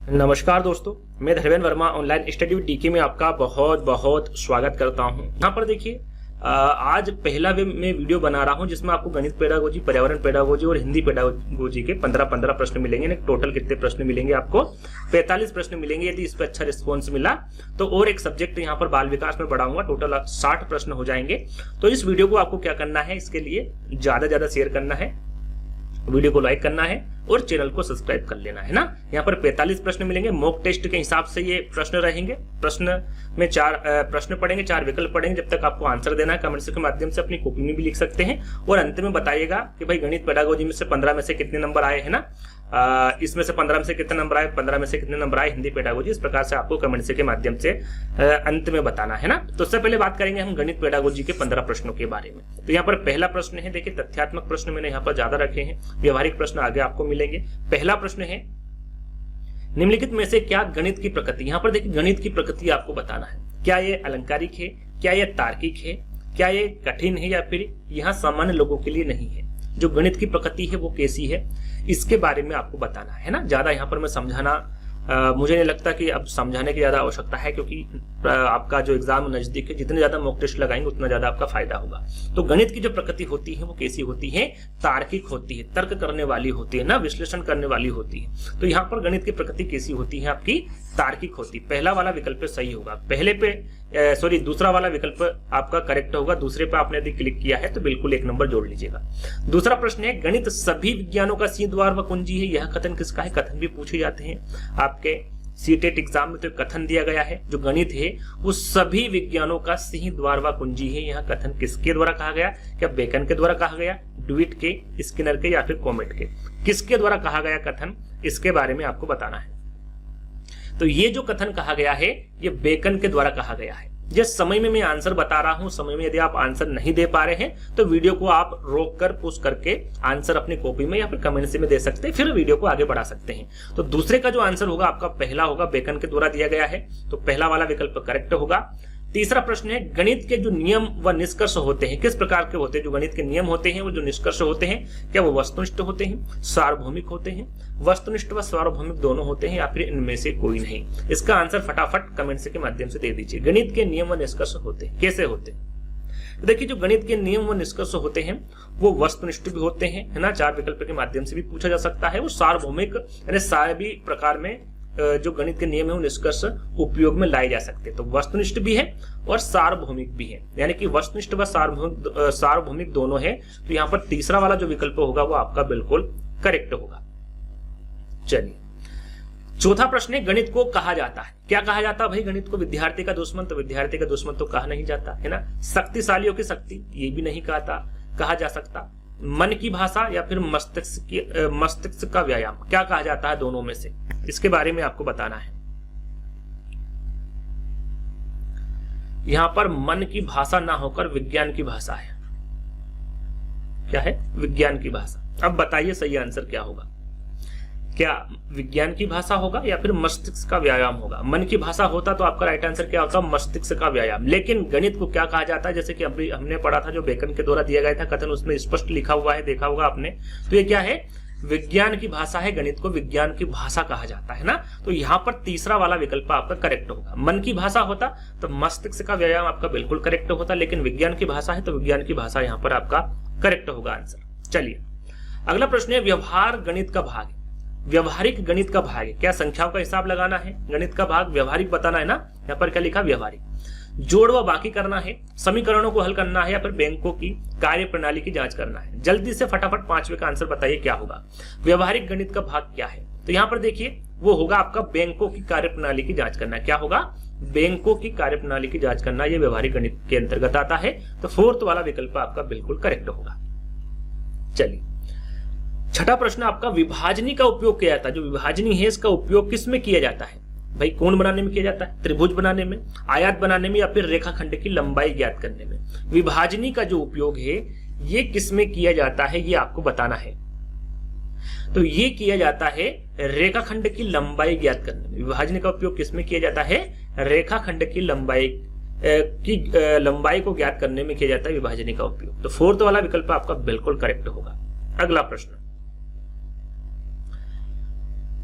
नमस्कार दोस्तों, मैं Dharmendra Verma online study with DK में आपका बहुत बहुत स्वागत करता हूं। यहाँ पर देखिए, आज पहला मैं वीडियो बना रहा हूं जिसमें आपको गणित पेडागोजी, पर्यावरण पेडागोजी और हिंदी पेडागोजी के 15-15 प्रश्न मिलेंगे। टोटल कितने प्रश्न मिलेंगे आपको? 45 प्रश्न मिलेंगे। यदि इस पर अच्छा रिस्पॉन्स मिला तो और एक सब्जेक्ट यहाँ पर बाल विकास में बढ़ाऊंगा। टोटल 60 प्रश्न हो जाएंगे। तो इस वीडियो को आपको क्या करना है, इसके लिए ज्यादा ज्यादा शेयर करना है, वीडियो को लाइक करना है और चैनल को सब्सक्राइब कर लेना है ना। यहाँ पर 45 प्रश्न मिलेंगे। मॉक टेस्ट के हिसाब से ये प्रश्न रहेंगे। प्रश्न में 4 प्रश्न पढ़ेंगे, 4 विकल्प पढ़ेंगे। जब तक आपको आंसर देना है कमेंट्स के माध्यम से अपनी कॉपी में भी लिख सकते हैं और अंत में बताइएगा कि भाई गणित पेडागोजी में से 15 में से कितने नंबर आए हैं ना, इसमें से 15 में से कितने नंबर आए, 15 में से कितने नंबर आए हिंदी पेडागोजी। इस प्रकार से आपको कमेंट्स के माध्यम से अंत में बताना है ना। तो सबसे पहले बात करेंगे हम गणित पेडागोजी के 15 प्रश्नों के बारे में। तो यहाँ पर पहला प्रश्न है, देखिए तथ्यात्मक प्रश्न मैंने यहाँ पर ज्यादा रखे हैं, व्यवहारिक प्रश्न आगे आपको मिलेंगे। पहला प्रश्न है, निम्नलिखित में से क्या गणित की प्रकृति। यहाँ पर देखिए गणित की प्रकृति आपको बताना है। क्या ये अलंकारिक है, क्या ये तार्किक है, क्या ये कठिन है या फिर यहाँ सामान्य लोगों के लिए नहीं है। जो गणित की प्रकृति है वो कैसी है, इसके बारे में आपको बताना है ना। ज्यादा यहाँ पर मैं समझाना मुझे नहीं लगता कि अब समझाने की ज्यादा आवश्यकता है, क्योंकि आपका जो एग्जाम नजदीक है, जितने ज्यादा मॉक टेस्ट लगाएंगे उतना ज्यादा आपका फायदा होगा। तो गणित की जो प्रकृति होती है वो कैसी होती है? तार्किक होती है, तर्क करने वाली होती है ना, विश्लेषण करने वाली होती है। तो यहाँ पर गणित की प्रकृति कैसी होती है? आपकी तार्किक होती है। पहला वाला विकल्प सही होगा। पहले पे दूसरा वाला विकल्प आपका करेक्ट होगा। दूसरे पे आपने यदि क्लिक किया है तो बिल्कुल 1 नंबर जोड़ लीजिएगा। दूसरा प्रश्न है, गणित सभी विज्ञानों का सिंह द्वार व कुंजी है। यह कथन किसका है? कथन भी पूछे जाते हैं आपके सीटेट एग्जाम में। तो कथन दिया गया है, जो गणित है वो सभी विज्ञानों का सिंह द्वार व कुंजी है। यह कथन किसके द्वारा कहा गया? क्या बेकन के द्वारा कहा गया, ड्यूइट के, स्किनर के या फिर कॉमेट के? किसके द्वारा कहा गया कथन, इसके बारे में आपको बताना है। तो ये जो कथन कहा गया है ये बेकन के द्वारा कहा गया है। जिस समय में मैं आंसर बता रहा हूं, समय में यदि आप आंसर नहीं दे पा रहे हैं तो वीडियो को आप रोक कर पुश करके आंसर अपनी कॉपी में या फिर कमेंट में दे सकते हैं, फिर वीडियो को आगे बढ़ा सकते हैं। तो दूसरे का जो आंसर होगा आपका पहला होगा, बेकन के द्वारा दिया गया है। तो पहला वाला विकल्प करेक्ट होगा। तीसरा प्रश्न है, गणित के जो नियम व निष्कर्ष होते हैं किस प्रकार के होते हैं? जो गणित के नियम होते हैं वो जो निष्कर्ष होते हैं, क्या वो वस्तुनिष्ठ होते हैं, सार्वभौमिक होते हैं? वस्तुनिष्ठ व सार्वभौमिक दोनों होते हैं या फिर इनमें से कोई नहीं? इसका आंसर फटाफट कमेंट के माध्यम से दे दीजिए। गणित के नियम व निष्कर्ष होते हैं, कैसे होते हैं? तो देखिए, जो गणित के नियम व निष्कर्ष होते हैं वो वस्तुनिष्ठ भी होते हैं, है ना। 4 विकल्प के माध्यम से भी पूछा जा सकता है। वो सार्वभौमिक यानी सभी प्रकार में जो गणित के नियम है वो निष्कर्ष उपयोग में लाए जा सकते हैं। तो वस्तुनिष्ठ भी है और सार्वभौमिक भी है, यानी कि वस्तुनिष्ठ व सार्वभौमिक दोनों है। तो यहाँ पर तीसरा वाला जो विकल्प होगा वो आपका बिल्कुल करेक्ट होगा। चलिए, चौथा प्रश्न है, गणित को कहा जाता है, क्या कहा जाता है भाई गणित को? विद्यार्थी का दुश्मन। तो विद्यार्थी का दुश्मन तो कहा नहीं जाता, है ना। शक्तिशालियों की शक्ति, ये भी नहीं कहा जा सकता। मन की भाषा या फिर मस्तिष्क का व्यायाम, क्या कहा जाता है दोनों में से? इसके बारे में आपको बताना है। यहां पर मन की भाषा ना होकर विज्ञान की भाषा है। क्या है? विज्ञान की भाषा। अब बताइए सही आंसर क्या होगा? क्या विज्ञान की भाषा होगा या फिर मस्तिष्क का व्यायाम होगा? मन की भाषा होता तो आपका राइट आंसर क्या होता? मस्तिष्क का व्यायाम। लेकिन गणित को क्या कहा जाता है? जैसे कि अभी हमने पढ़ा था, जो बेकन के द्वारा दिया गया था कथन, उसमें स्पष्ट लिखा हुआ है, देखा होगा आपने। तो ये क्या है? विज्ञान की भाषा है। गणित को विज्ञान की भाषा कहा जाता है ना। तो यहाँ पर तीसरा वाला विकल्प आपका करेक्ट होगा। मन की भाषा होता तो मस्तिष्क का व्यायाम आपका बिल्कुल करेक्ट होता, लेकिन विज्ञान की भाषा है तो विज्ञान की भाषा यहाँ पर आपका करेक्ट होगा आंसर। चलिए, अगला प्रश्न है, व्यवहार गणित का भाग। व्यवहारिक गणित का भाग है। क्या संख्याओं का हिसाब लगाना है? गणित का भाग व्यवहारिक बताना है ना। यहाँ पर क्या लिखा? व्यवहारिक। जोड़ व बाकी करना है, समीकरणों को हल करना है या फिर बैंकों की कार्य प्रणाली की जांच करना है? जल्दी से फटाफट 5वें का आंसर बताइए क्या होगा? व्यवहारिक गणित का भाग क्या है? तो यहाँ पर देखिए वो होगा आपका बैंकों की कार्य प्रणाली की जांच करना। क्या होगा? बैंकों की कार्य प्रणाली की जांच करना, यह व्यवहारिक गणित के अंतर्गत आता है। तो 4th वाला विकल्प आपका बिल्कुल करेक्ट होगा। चलिए, छठा प्रश्न आपका, विभाजनी का उपयोग किया जाता है। जो विभाजनी है इसका उपयोग किस में किया जाता है भाई? कोण बनाने में किया जाता है, त्रिभुज बनाने में, आयत बनाने में या फिर रेखाखंड की लंबाई ज्ञात करने में? विभाजनी का जो उपयोग है ये किस में किया जाता है, ये आपको बताना है। तो ये किया जाता है रेखाखंड की लंबाई ज्ञात करने में। विभाजनी का उपयोग किस में किया जाता है? रेखाखंड की लंबाई को ज्ञात करने में किया जाता है विभाजनी का उपयोग। तो 4th वाला विकल्प आपका बिल्कुल करेक्ट होगा। अगला प्रश्न,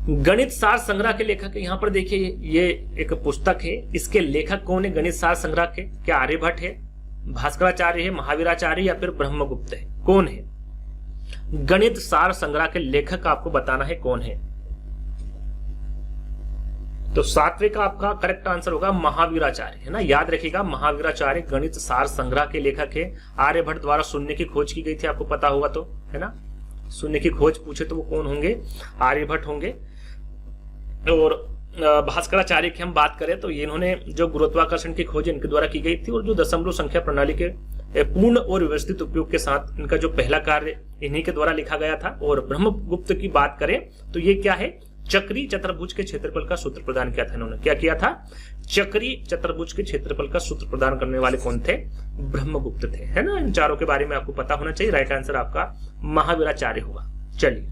गणित सार संग्रह के लेखक, यहाँ पर देखिए ये एक पुस्तक है, इसके लेखक कौन है गणित सार संग्रह के? क्या आर्यभट्ट है, भास्कराचार्य है, महावीराचार्य या फिर ब्रह्मगुप्त है? कौन है गणित सार संग्रह के लेखक? आपको बताना है कौन है। तो सातवें का आपका करेक्ट आंसर होगा महावीराचार्य, है ना, याद रखिएगा। महावीराचार्य गणित सार संग्रह के लेखक है। आर्यभट्ट द्वारा शून्य की खोज की गई थी, आपको पता होगा तो, है ना। शून्य की खोज पूछे तो वो कौन होंगे? आर्यभट्ट होंगे। और भास्कराचार्य की हम बात करें तो इन्होंने जो गुरुत्वाकर्षण की खोज इनके द्वारा की गई थी, और जो दशमलव संख्या प्रणाली के पूर्ण और व्यवस्थित उपयोग के साथ इनका जो पहला कार्य इन्हीं के द्वारा लिखा गया था। और ब्रह्मगुप्त की बात करें तो ये क्या है? चक्री चतुर्भुज के क्षेत्रफल का सूत्र प्रदान किया था इन्होंने। क्या किया था? चक्री चतुर्भुज के क्षेत्रफल का सूत्र प्रदान करने वाले कौन थे? ब्रह्मगुप्त थे, है ना। इन चारों के बारे में आपको पता होना चाहिए। राइट आंसर आपका महावीराचार्य होगा। चलिए,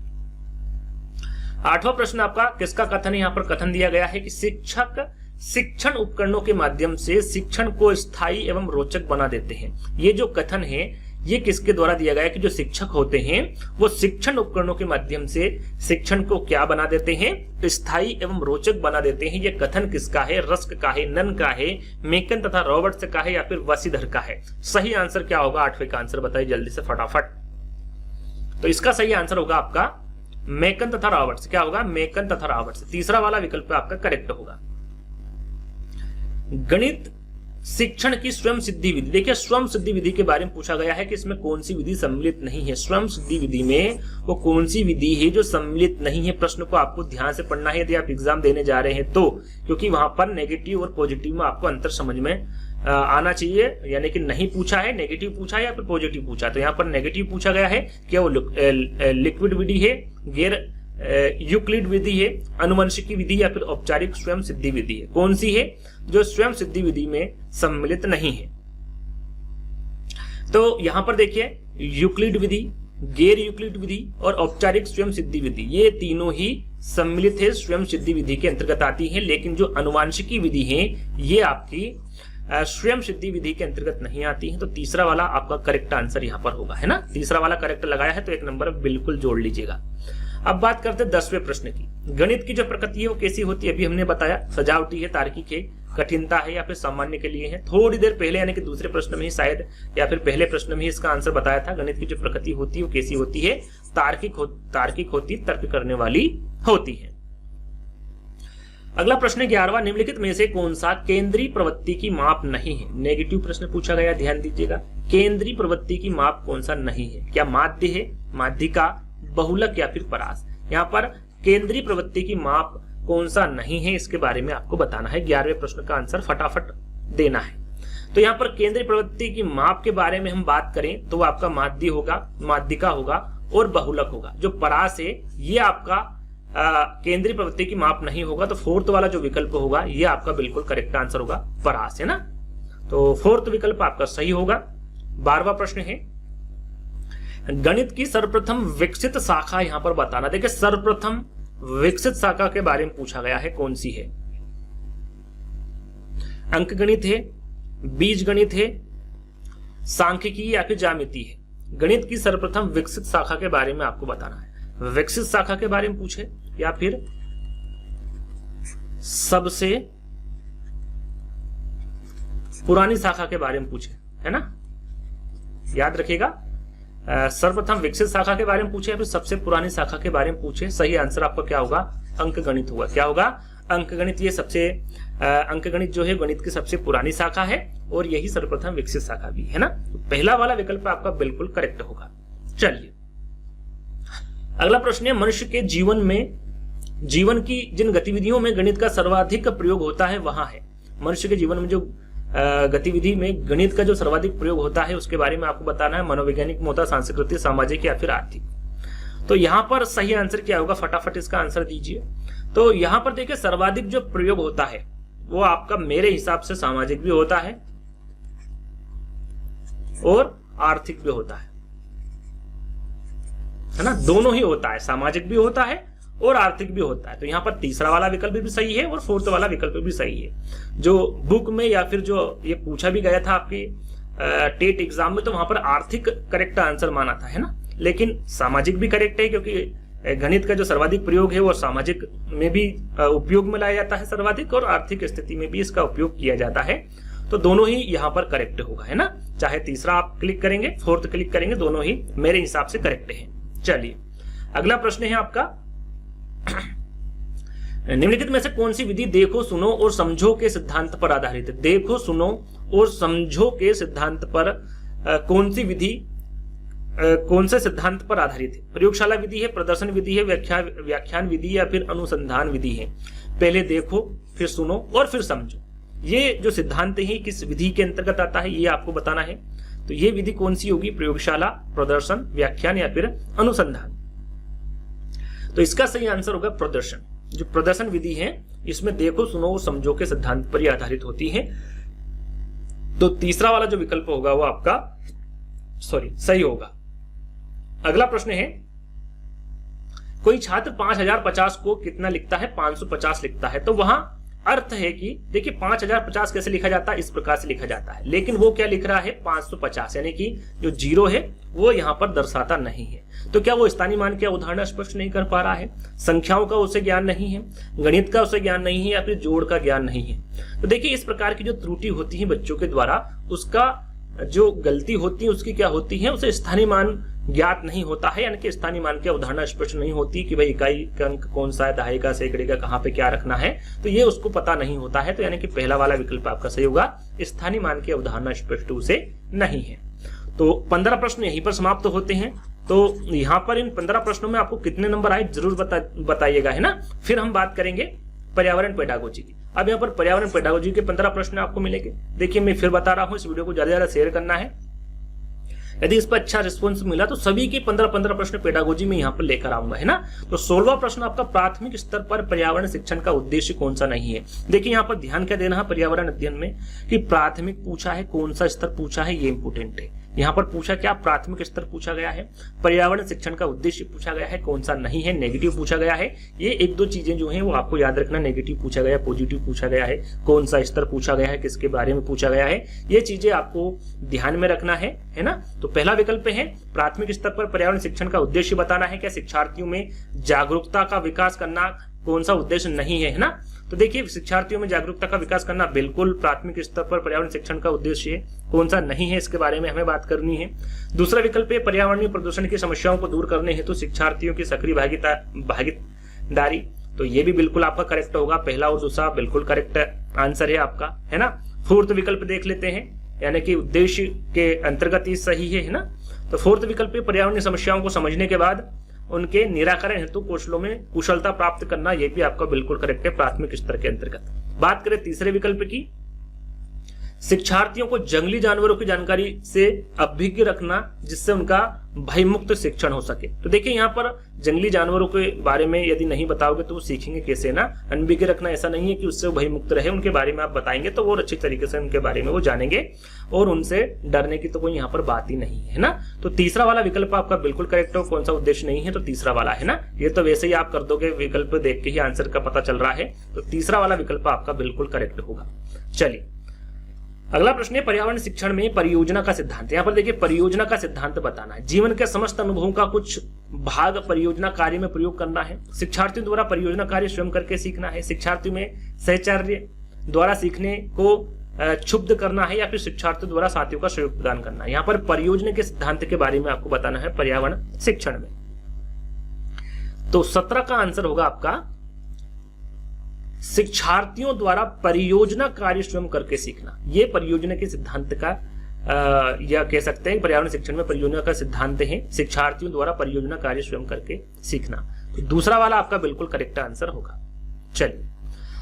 आठवां प्रश्न आपका किसका कथन है? यहाँ पर कथन दिया गया है कि शिक्षक शिक्षण उपकरणों के माध्यम से शिक्षण को स्थायी एवं रोचक बना देते हैं। ये जो कथन है ये किसके द्वारा दिया गया है कि जो शिक्षक होते हैं वो शिक्षण उपकरणों के माध्यम से शिक्षण को क्या बना देते हैं? स्थायी एवं रोचक बना देते हैं। ये कथन किसका है? रस्क का है, नन का है, मेकन तथा रॉबर्ट्स का है या फिर वसीधर का है? सही आंसर क्या होगा? आठवें का आंसर बताइए जल्दी से फटाफट। तो इसका सही आंसर होगा आपका मेकन तथा रॉबर्ट्स। क्या होगा? मेकन तथा रॉबर्ट्स। तीसरा वाला विकल्प आपका करेक्ट होगा। गणित शिक्षण की स्वयं सिद्धि विधि, देखिए स्वयं सिद्धि विधि के बारे में पूछा गया है कि इसमें कौन सी विधि सम्मिलित नहीं है। स्वयं सिद्धि विधि में वो कौन सी विधि है जो सम्मिलित नहीं है? प्रश्न को आपको ध्यान से पढ़ना है यदि आप एग्जाम देने जा रहे हैं तो, क्योंकि वहां पर नेगेटिव और पॉजिटिव में आपको अंतर समझ में आना चाहिए। यानी कि नहीं पूछा है, नेगेटिव पूछा है या फिर पॉजिटिव पूछा। तो यहाँ पर नेगेटिव पूछा गया है, क्या वो लिक्विड विधि है, गैर यूक्लिड विधि है, अनुवंशिकी विधि या फिर औपचारिक स्वयं सिद्धि विधि है? कौन सी है जो स्वयं सिद्धि विधि में सम्मिलित नहीं है? तो यहां पर देखिए यूक्लिड विधि, गैर यूक्लिड विधि और औपचारिक स्वयं सिद्धि विधि, ये तीनों ही सम्मिलित है, स्वयं सिद्धि विधि के अंतर्गत आती है। लेकिन जो अनुवांशिकी विधि है ये आपकी स्वयं सिद्धि विधि के अंतर्गत नहीं आती है। तो तीसरा वाला आपका करेक्ट आंसर यहाँ पर होगा, है ना। तीसरा वाला करेक्ट लगाया है तो एक नंबर बिल्कुल जोड़ लीजिएगा। अब बात करते हैं 10वें प्रश्न की। गणित की जो प्रकृति है वो कैसी होती है? अभी हमने बताया सजावटी है, तार्किक है, कठिनता है या फिर सामान्य के लिए है। थोड़ी देर पहले यानी कि दूसरे प्रश्न में ही शायद या फिर पहले प्रश्न में ही इसका आंसर बताया था। गणित की जो प्रकृति होती है वो कैसी होती है? तार्किक होती, तर्क करने वाली होती है। अगला प्रश्न 11वां, निम्नलिखित में से कौन सा केंद्रीय प्रवृत्ति की माप नहीं है? नेगेटिव प्रश्न पूछा गया, ध्यान दीजिएगा। केंद्रीय प्रवृत्ति की माप कौन सा नहीं है? क्या माध्य है, माध्यिका, बहुलक या फिर परास? यहाँ पर केंद्रीय प्रवृत्ति की माप कौन सा नहीं है इसके बारे में आपको बताना है। 11वें प्रश्न का आंसर फटाफट देना है। तो यहाँ पर केंद्रीय प्रवृत्ति की माप के बारे में हम बात करें तो आपका माध्य होगा, माध्यिका होगा और बहुलक होगा। जो परास है ये आपका केंद्रीय प्रवृत्ति की माप नहीं होगा। तो फोर्थ वाला जो विकल्प होगा ये आपका बिल्कुल करेक्ट आंसर होगा, परास, है ना। तो फोर्थ विकल्प आपका सही होगा। 12वां प्रश्न है, गणित की सर्वप्रथम विकसित शाखा यहां पर बताना। देखिए सर्वप्रथम विकसित शाखा के बारे में पूछा गया है, कौन सी है? अंक गणित है, बीज गणित है, सांख्यिकी या फिर ज्यामिति है? गणित की सर्वप्रथम विकसित शाखा के बारे में आपको बताना है। विकसित शाखा के बारे में पूछे या फिर सबसे पुरानी शाखा के बारे में पूछे, है ना। याद रखिएगा, सर्वप्रथम विकसित शाखा के बारे में पूछे या फिर सबसे पुरानी शाखा के बारे में पूछे। सही आंसर आपका क्या होगा? अंक गणित होगा। क्या होगा? अंक गणित। ये सबसे अंक गणित जो है गणित की सबसे पुरानी शाखा है और यही सर्वप्रथम विकसित शाखा भी है ना। तो पहला वाला विकल्प आपका बिल्कुल करेक्ट होगा। चलिए अगला प्रश्न है, मनुष्य के जीवन की जिन गतिविधियों में गणित का सर्वाधिक प्रयोग होता है वहां है। मनुष्य के जीवन में जो गतिविधि में गणित का जो सर्वाधिक प्रयोग होता है उसके बारे में आपको बताना है। मनोवैज्ञानिक, मोटा, सांस्कृतिक, सामाजिक या फिर आर्थिक? तो यहाँ पर सही आंसर क्या होगा? फटाफट इसका आंसर दीजिए। तो यहाँ पर देखिए सर्वाधिक जो प्रयोग होता है वो आपका मेरे हिसाब से सामाजिक भी होता है और आर्थिक भी होता है ना। दोनों ही होता है, सामाजिक भी होता है और आर्थिक भी होता है। तो यहाँ पर तीसरा वाला विकल्प भी सही है और फोर्थ वाला विकल्प भी सही है। जो बुक में या फिर जो ये पूछा भी गया था आपके टेट एग्जाम में तो वहां पर आर्थिक करेक्ट आंसर माना था, है ना। लेकिन सामाजिक भी करेक्ट है क्योंकि गणित का जो सर्वाधिक प्रयोग है वो सामाजिक में भी उपयोग में लाया जाता है सर्वाधिक, और आर्थिक स्थिति में भी इसका उपयोग किया जाता है। तो दोनों ही यहाँ पर करेक्ट होगा, है ना। चाहे तीसरा आप क्लिक करेंगे, फोर्थ क्लिक करेंगे, दोनों ही मेरे हिसाब से करेक्ट है। चलिए अगला प्रश्न है आपका, निम्नलिखित में से कौन सी विधि देखो सुनो और समझो के सिद्धांत पर आधारित है। देखो सुनो और समझो के सिद्धांत पर कौन सी विधि कौन से सिद्धांत पर आधारित है। प्रयोगशाला विधि है, प्रदर्शन विधि है, व्याख्यान विधि या फिर अनुसंधान विधि है। पहले देखो, फिर सुनो और फिर समझो। ये जो सिद्धांत है किस विधि के अंतर्गत आता है ये आपको बताना है। तो ये विधि कौन सी होगी, प्रयोगशाला, प्रदर्शन, व्याख्यान या फिर अनुसंधान। तो इसका सही आंसर होगा प्रदर्शन। जो प्रदर्शन विधि है इसमें देखो सुनो और समझो के सिद्धांत पर ही आधारित होती है। तो तीसरा वाला जो विकल्प होगा वो आपका सही होगा। अगला प्रश्न है, कोई छात्र 5050 को कितना लिखता है, 550 लिखता है। तो वहां अर्थ है कि देखिए 5050 कैसे लिखा जाता है, इस प्रकार से लिखा जाता है, लेकिन वो क्या लिख रहा है 550, यानी कि जो जीरो है वो यहां पर दर्शाता नहीं है। तो क्या वो स्थानीय मान के उदाहरण स्पष्ट नहीं कर पा रहा है, संख्याओं का उसे ज्ञान नहीं है, गणित का उसे ज्ञान नहीं है या फिर जोड़ का ज्ञान नहीं है। तो देखिए इस प्रकार की जो त्रुटि होती है बच्चों के द्वारा, उसका जो गलती होती है उसकी क्या होती है, उसे स्थानीय मान ज्ञात नहीं होता है, यानी कि स्थानीय मान की अवधारणा स्पष्ट नहीं होती कि भाई इकाई का अंक कौन सा है, दहाई का, सैकड़े का, कहाँ पे क्या रखना है, तो ये उसको पता नहीं होता है। तो यानी कि पहला वाला विकल्प आपका सही होगा, स्थानीय मान की अवधारणा स्पष्ट उसे नहीं है। तो 15 प्रश्न यहीं पर समाप्त होते हैं। तो यहाँ पर इन 15 प्रश्नों में आपको कितने नंबर आए जरूर बताइएगा, है ना। फिर हम बात करेंगे पर्यावरण पेडागोजी की। अब यहाँ पर पर्यावरण पेडागोजी के 15 प्रश्न आपको मिलेंगे। देखिए मैं फिर बता रहा हूँ, इस वीडियो को ज्यादा से ज्यादा शेयर करना है। यदि इस पर अच्छा रिस्पॉन्स मिला तो सभी के 15 प्रश्न पेडागोजी में यहाँ पर लेकर आऊंगा, है ना। तो 16वां प्रश्न आपका, प्राथमिक स्तर पर पर्यावरण शिक्षण का उद्देश्य कौन सा नहीं है। देखिए यहाँ पर ध्यान क्या देना है पर्यावरण अध्ययन में कि प्राथमिक पूछा है, कौन सा स्तर पूछा है, ये इंपोर्टेंट है। यहाँ पर पूछा क्या, प्राथमिक स्तर पूछा गया है, पर्यावरण शिक्षण का उद्देश्य पूछा गया है, कौन सा नहीं है, नेगेटिव पूछा गया है। ये एक दो चीजें जो हैं वो आपको याद रखना, नेगेटिव पूछा गया, पॉजिटिव पूछा गया है, कौन सा स्तर पूछा गया है, किसके बारे में पूछा गया है, ये चीजें आपको ध्यान में रखना है ना। तो पहला विकल्प है प्राथमिक स्तर पर पर्यावरण शिक्षण का उद्देश्य बताना है। क्या शिक्षार्थियों में जागरूकता का विकास करना कौन सा उद्देश्य नहीं है ना। तो देखिए शिक्षार्थियों में जागरूकता का विकास करना बिल्कुल प्राथमिक स्तर पर पर्यावरण शिक्षण का उद्देश्य है, कौन सा नहीं है इसके बारे में हमें बात करनी है। दूसरा विकल्प है पर्यावरणीय प्रदूषण की समस्याओं को दूर करने हेतु शिक्षार्थियों की सक्रिय भागीदारी। तो ये भी बिल्कुल आपका करेक्ट होगा, पहला और दूसरा बिल्कुल करेक्ट आंसर है आपका, है ना। फोर्थ विकल्प देख लेते हैं, यानी कि उद्देश्य के अंतर्गत ही सही है ना। तो फोर्थ विकल्प पे पर्यावरणीय समस्याओं को समझने के बाद उनके निराकरण हेतु कौशलों में कुशलता प्राप्त करना, यह भी आपका बिल्कुल करेक्ट है प्राथमिक स्तर के अंतर्गत। बात करें तीसरे विकल्प की, शिक्षार्थियों को जंगली जानवरों की जानकारी से अभिज्ञ रखना जिससे उनका भयमुक्त शिक्षण हो सके। तो देखिए यहाँ पर जंगली जानवरों के बारे में यदि नहीं बताओगे तो वो सीखेंगे कैसे ना। अनभिज्ञ रखना ऐसा नहीं है कि उससे वो भयमुक्त रहे, उनके बारे में आप बताएंगे तो वो अच्छी तरीके से उनके बारे में वो जानेंगे और उनसे डरने की तो कोई यहाँ पर बात ही नहीं है ना। तो तीसरा वाला विकल्प आपका बिल्कुल करेक्ट हो, कौन सा उद्देश्य नहीं है तो तीसरा वाला है ना। ये तो वैसे ही आप कर दोगे, विकल्प देख के ही आंसर का पता चल रहा है। तो तीसरा वाला विकल्प आपका बिल्कुल करेक्ट होगा। चलिए अगला प्रश्न है पर्यावरण शिक्षण में परियोजना का सिद्धांत। यहाँ पर देखिए परियोजना का सिद्धांत बताना है। जीवन के समस्त अनुभवों का कुछ भाग परियोजना कार्य में प्रयोग करना है। शिक्षार्थियों द्वारा परियोजना कार्य स्वयं करके सीखना है। शिक्षार्थियों में सहचर्य द्वारा सीखने को क्षुब्ध करना है या फिर शिक्षार्थियों द्वारा साथियों का सहयोग प्रदान करना है। यहाँ पर परियोजना के सिद्धांत के बारे में आपको बताना है पर्यावरण शिक्षण में। तो 17 का आंसर होगा आपका शिक्षार्थियों द्वारा परियोजना कार्य स्वयं करके सीखना। ये परियोजना के सिद्धांत का या कह सकते हैं पर्यावरण शिक्षण में परियोजना का सिद्धांत है, शिक्षार्थियों द्वारा परियोजना कार्य स्वयं करके सीखना। तो दूसरा वाला आपका बिल्कुल करेक्ट आंसर होगा। चलिए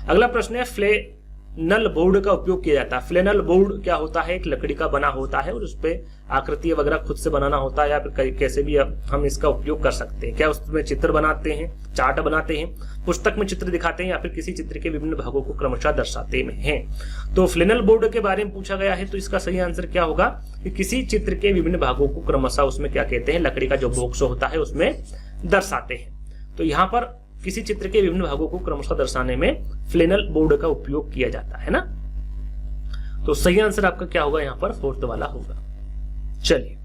अगला प्रश्न है फ्लेनल बोर्ड का उपयोग किया जाता है। फ्लेनल बोर्ड क्या होता है, एक लकड़ी का बना होता है और उस पर आकृति वगैरह खुद से बनाना होता है या फिर कैसे भी हम इसका उपयोग कर सकते हैं। क्या उसमें चित्र बनाते हैं, चार्ट बनाते हैं, पुस्तक में चित्र दिखाते हैं या फिर किसी चित्र के विभिन्न भागों को क्रमशः दर्शाते हैं। तो फ्लेनल बोर्ड के बारे में पूछा गया है तो इसका सही आंसर क्या होगा कि किसी चित्र के विभिन्न भागों को क्रमशः उसमें क्या कहते हैं, लकड़ी का जो बॉक्स होता है उसमें दर्शाते हैं। तो यहाँ पर किसी चित्र के विभिन्न भागों को क्रमशः दर्शाने में फ्लेनल बोर्ड का उपयोग किया जाता है ना। तो सही आंसर आपका क्या होगा, यहाँ पर फोर्थ वाला होगा। चलिए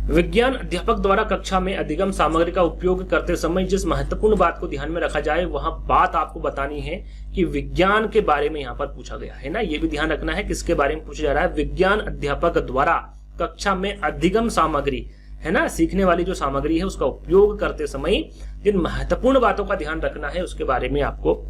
विज्ञान अध्यापक द्वारा कक्षा में अधिगम सामग्री का उपयोग करते समय जिस महत्वपूर्ण बात को ध्यान में रखा जाए, वह बात आपको बतानी है कि विज्ञान के बारे में यहाँ पर पूछा गया है ना। ये भी ध्यान रखना है किसके बारे में पूछा जा रहा है। विज्ञान अध्यापक द्वारा कक्षा में अधिगम सामग्री है ना, सीखने वाली जो सामग्री है उसका उपयोग करते समय जिन महत्वपूर्ण बातों का ध्यान रखना है उसके बारे में आपको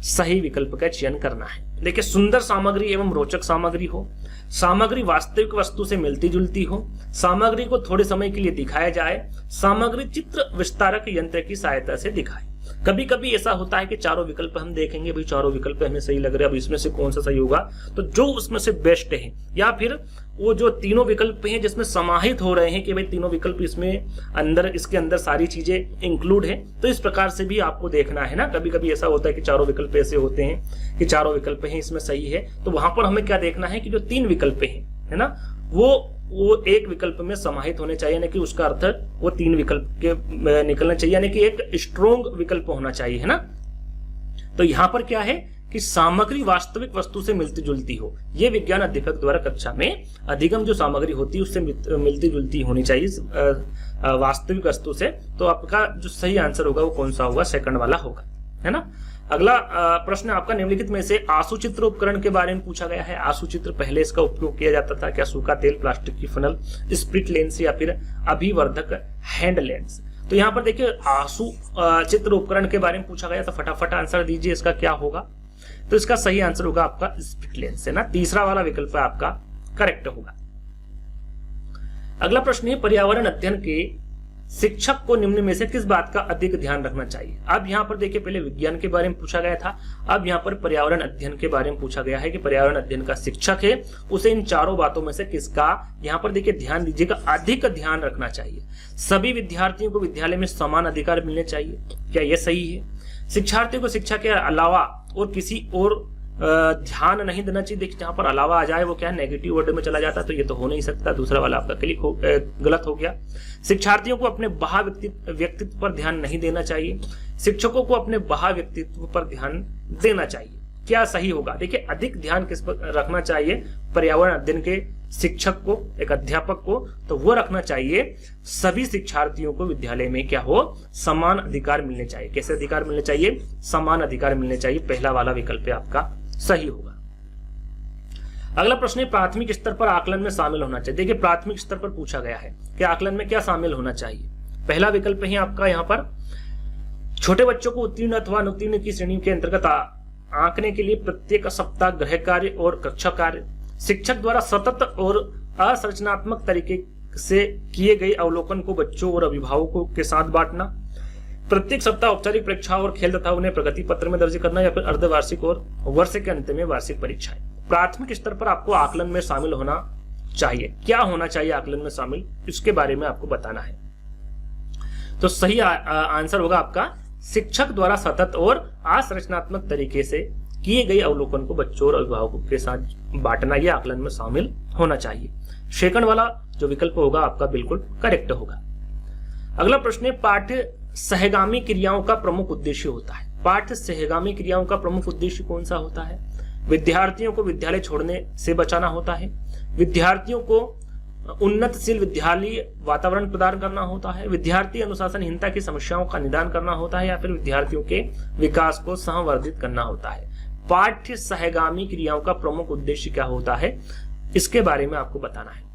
सही विकल्प का चयन करना है। देखिए, सुंदर सामग्री एवं रोचक सामग्री हो, सामग्री वास्तविक वस्तु से मिलती जुलती हो, सामग्री को थोड़े समय के लिए दिखाया जाए, सामग्री चित्र विस्तारक यंत्र की सहायता से दिखाए। कभी कभी ऐसा होता है कि चारों विकल्प हम देखेंगे, भाई चारों विकल्प हमें सही लग रहे हैं, अब इसमें से कौन सा सही होगा, तो जो उसमें से बेस्ट है, या फिर वो जो तीनों विकल्प हैं जिसमें समाहित हो रहे हैं कि भाई तीनों विकल्प इसमें अंदर, इसके अंदर सारी चीजें इंक्लूड है, तो इस प्रकार से भी आपको देखना है ना। कभी कभी ऐसा होता है कि चारों विकल्प ऐसे होते हैं कि चारों विकल्प हैं इसमें सही है, तो वहां पर हमें क्या देखना है कि जो तीन विकल्प हैं है ना, वो एक विकल्प में समाहित होने चाहिए, यानी कि उसका अर्थ वो तीन विकल्प के निकलना चाहिए, यानी कि एक स्ट्रॉन्ग विकल्प होना चाहिए है ना। तो यहाँ पर क्या है कि सामग्री वास्तविक वस्तु से मिलती जुलती हो, ये विज्ञान अध्यापक द्वारा कक्षा में अधिगम जो सामग्री होती है उससे मिलती जुलती होनी चाहिए वास्तविक वस्तु से। तो आपका जो सही आंसर होगा वो कौन सा होगा, सेकंड वाला होगा है ना। अगला प्रश्न आपका निम्नलिखित में से आसूचित्र उपकरण के बारे में पूछा गया है। आसूचित्र पहले इसका उपयोग किया जाता था क्या, सूखा तेल, प्लास्टिक की फनल, स्प्रिट लेंस या फिर अभिवर्धक हैंड लेंस। तो यहाँ पर देखिए आंसू चित्र उपकरण के बारे में पूछा गया, तो फटाफट आंसर दीजिए इसका क्या होगा। तो इसका सही आंसर होगा आपका स्प्लिट लेंस है ना, तीसरा वाला विकल्प आपका करेक्ट होगा। अगला प्रश्न है पर्यावरण अध्ययन के शिक्षक को निम्न में से किस बात का अधिक ध्यान रखना चाहिए। अब यहाँ पर देखिए पहले विज्ञान के बारे में पूछा गया था, अब यहाँ पर पर्यावरण अध्ययन के बारे में पूछा गया है कि पर्यावरण अध्ययन का शिक्षक है उसे इन चारों बातों में से किसका, यहाँ पर देखिए ध्यान दीजिएगा, अधिक ध्यान रखना चाहिए। सभी विद्यार्थियों को विद्यालय में समान अधिकार मिलने चाहिए, क्या यह सही है। शिक्षार्थियों को शिक्षा के अलावा और किसी और ध्यान नहीं देना चाहिए। देखिए जहां पर अलावा आ जाए वो क्या है, नेगेटिव वर्ड में चला जाता है, तो ये तो हो नहीं सकता, दूसरा वाला आपका गलत हो गया। शिक्षार्थियों को अपने बाह्य व्यक्तित्व पर ध्यान नहीं देना चाहिए, शिक्षकों को अपने बाह्य व्यक्तित्व पर ध्यान देना चाहिए, क्या सही होगा। देखिए अधिक ध्यान किस पर रखना चाहिए, पर्यावरण अध्ययन के शिक्षक को, एक अध्यापक को, तो वो रखना चाहिए सभी शिक्षार्थियों को विद्यालय में क्या हो, समान अधिकार मिलने चाहिए। कैसे अधिकार मिलने चाहिए, समान अधिकार मिलने चाहिए, पहला वाला विकल्प आपका सही होगा। अगला प्रश्न है प्राथमिक स्तर पर आकलन में शामिल होना चाहिए। देखिए प्राथमिक स्तर पर पूछा गया है कि आकलन में क्या शामिल होना चाहिए। पहला विकल्प है आपका यहाँ पर छोटे बच्चों को उत्तीर्ण अथवा अनुत्तीर्ण की श्रेणी के अंतर्गत आंकने के लिए प्रत्येक सप्ताह गृह कार्य और कक्षा कार्य, शिक्षक द्वारा सतत और असंरचनात्मक तरीके से किए गए अवलोकन को बच्चों और अभिभावकों के साथ बांटना, प्रत्येक सप्ताह औपचारिक परीक्षा और खेल तथा उन्हें प्रगति पत्र में दर्ज करना, या फिर अर्धवार्षिक और वर्ष के अंत में वार्षिक परीक्षाएं। प्राथमिक स्तर पर आपको आकलन में शामिल होना चाहिए, क्या होना चाहिए आकलन में शामिल, इसके बारे में आपको बताना है। तो सही आंसर होगा आपका शिक्षक द्वारा सतत और असंरचनात्मक तरीके से किए गए अवलोकन को बच्चों और अभिभावकों के साथ बांटना, यह आकलन में शामिल होना चाहिए। सेकंड वाला जो विकल्प होगा आपका बिल्कुल करेक्ट होगा। अगला प्रश्न है पाठ्य सहगामी क्रियाओं का प्रमुख उद्देश्य होता है। पाठ्य सहगामी क्रियाओं का प्रमुख उद्देश्य कौन सा होता है। विद्यार्थियों को विद्यालय छोड़ने से बचाना होता है, विद्यार्थियों को उन्नतशील विद्यालय वातावरण प्रदान करना होता है, विद्यार्थी अनुशासनहीनता की समस्याओं का निदान करना होता है, या फिर विद्यार्थियों के विकास को संवर्धित करना होता है। पाठ्य सहगामी क्रियाओं का प्रमुख उद्देश्य क्या होता है, इसके बारे में आपको बताना है।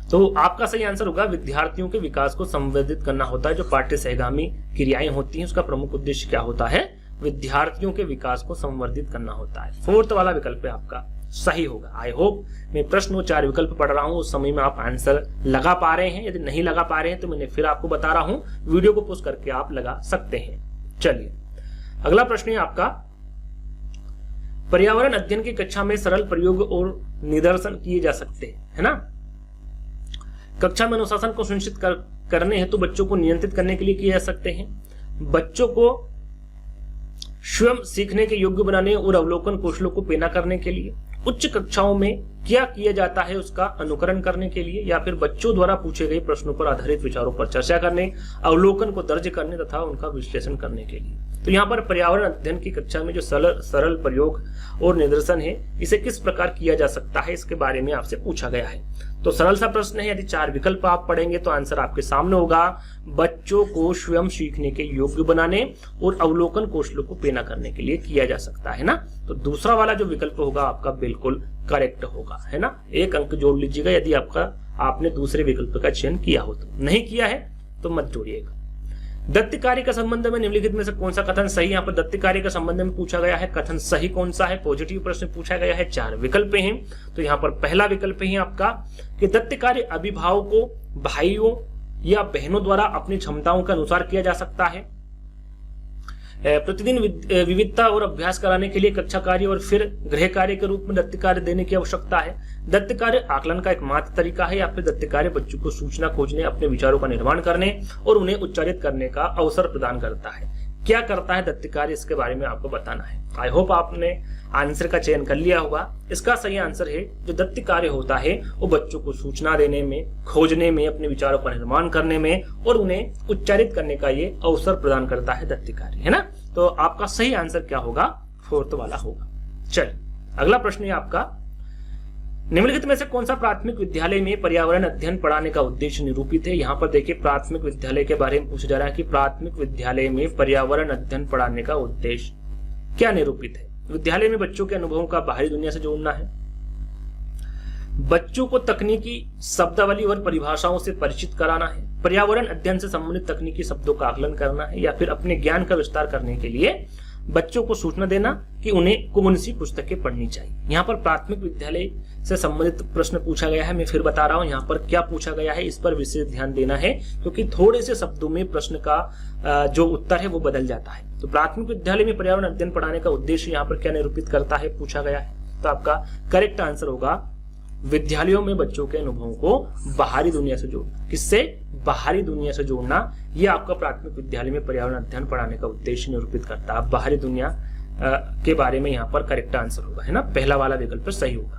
तो आपका सही आंसर होगा विद्यार्थियों के विकास को संवर्धित करना होता है। जो पाठ्य सहगामी क्रियाएं होती हैं उसका प्रमुख उद्देश्य क्या होता है, विद्यार्थियों के विकास को संवर्धित करना होता है। फोर्थ वाला विकल्प आपका सही होगा। आई होप मैं प्रश्न और 4 विकल्प पढ़ रहा हूं उस समय में आप आंसर लगा पा रहे हैं। यदि नहीं लगा पा रहे हैं तो मैंने फिर आपको बता रहा हूं, वीडियो को पॉज करके आप लगा सकते हैं। चलिए अगला प्रश्न है आपका पर्यावरण अध्ययन की कक्षा में सरल प्रयोग और निदर्शन किए जा सकते हैं, है ना। कक्षा में अनुशासन को सुनिश्चित करने हेतु बच्चों को नियंत्रित करने के लिए किए जा सकते हैं, बच्चों को स्वयं सीखने के योग्य बनाने और अवलोकन कौशलों को पैदा करने के लिए, उच्च कक्षाओं में क्या किया जाता है उसका अनुकरण करने के लिए, या फिर बच्चों द्वारा पूछे गए प्रश्नों पर आधारित विचारों पर चर्चा करने, अवलोकन को दर्ज करने तथा उनका विश्लेषण करने के लिए। तो यहाँ पर पर्यावरण अध्ययन की कक्षा में जो सरल प्रयोग और निदर्शन है, इसे किस प्रकार किया जा सकता है, इसके बारे में आपसे पूछा गया है। तो सरल सा प्रश्न है, यदि 4 विकल्प आप पढ़ेंगे तो आंसर आपके सामने होगा। बच्चों को स्वयं सीखने के योग्य बनाने और अवलोकन कौशलों को पैदा करने के लिए किया जा सकता है ना। तो दूसरा वाला जो विकल्प होगा आपका बिल्कुल करेक्ट होगा, है ना। 1 अंक जोड़ लीजिएगा यदि आपने दूसरे विकल्प का चयन किया हो। तो नहीं किया है तो मत जोड़िएगा। दत्त कार्य का संबंध में निम्नलिखित में से कौन सा कथन सही, यहाँ पर दत्त कार्य का संबंध में पूछा गया है, कथन सही कौन सा है, पॉजिटिव प्रश्न पूछा गया है, 4 विकल्प हैं। तो यहाँ पर पहला विकल्प है आपका कि दत्त कार्य अभिभावकों, भाइयों या बहनों द्वारा अपनी क्षमताओं के अनुसार किया जा सकता है। प्रतिदिन विविधता और अभ्यास कराने के लिए कक्षा कार्य और फिर गृह कार्य के रूप में दत्त कार्य देने की आवश्यकता है। दत्त कार्य आकलन का एकमात्र तरीका है या फिर दत्त कार्य बच्चों को सूचना खोजने, अपने विचारों का निर्माण करने और उन्हें उच्चारित करने का अवसर प्रदान करता है। क्या करता है दत्त कार्य, इसके बारे में आपको बताना है। आई होप आपने आंसर का चयन कर लिया होगा। इसका सही आंसर है जो दत्त कार्य होता है वो बच्चों को सूचना देने में, खोजने में, अपने विचारों का निर्माण करने में और उन्हें उच्चारित करने का ये अवसर प्रदान करता है दत्त कार्य, है ना। तो आपका सही आंसर क्या होगा, 4th वाला होगा। चलिए अगला प्रश्न है आपका, निम्नलिखित में से कौन सा प्राथमिक विद्यालय में पर्यावरण अध्ययन पढ़ाने का उद्देश्य निरूपित है। यहाँ पर देखिए प्राथमिक विद्यालय के बारे में पूछा जा रहा है कि प्राथमिक विद्यालय में पर्यावरण अध्ययन पढ़ाने का उद्देश्य क्या निरूपित है। विद्यालय में बच्चों के अनुभवों का बाहरी दुनिया से जोड़ना है, बच्चों को तकनीकी शब्दावली और परिभाषाओं से परिचित कराना है, पर्यावरण अध्ययन से संबंधित तकनीकी शब्दों का आकलन करना है या फिर अपने ज्ञान का विस्तार करने के लिए बच्चों को सूचना देना कि उन्हें कौन सी पुस्तकें पढ़नी चाहिए। यहाँ पर प्राथमिक विद्यालय से संबंधित प्रश्न पूछा गया है। मैं फिर बता रहा हूँ यहाँ पर क्या पूछा गया है, इस पर विशेष ध्यान देना है क्योंकि थोड़े से शब्दों में प्रश्न का जो उत्तर है वो बदल जाता है। तो प्राथमिक विद्यालय में पर्यावरण अध्ययन पढ़ाने का उद्देश्य यहाँ पर क्या निरूपित करता है, पूछा गया है। तो आपका करेक्ट आंसर होगा विद्यालयों में बच्चों के अनुभवों को बाहरी दुनिया से जोड़ना। किससे, बाहरी दुनिया से जोड़ना, यह आपका प्राथमिक विद्यालय में पर्यावरण अध्ययन पढ़ाने का उद्देश्य निरूपित करता है। बाहरी दुनिया के बारे में यहाँ पर करेक्ट आंसर होगा, है ना, पहला वाला विकल्प सही होगा।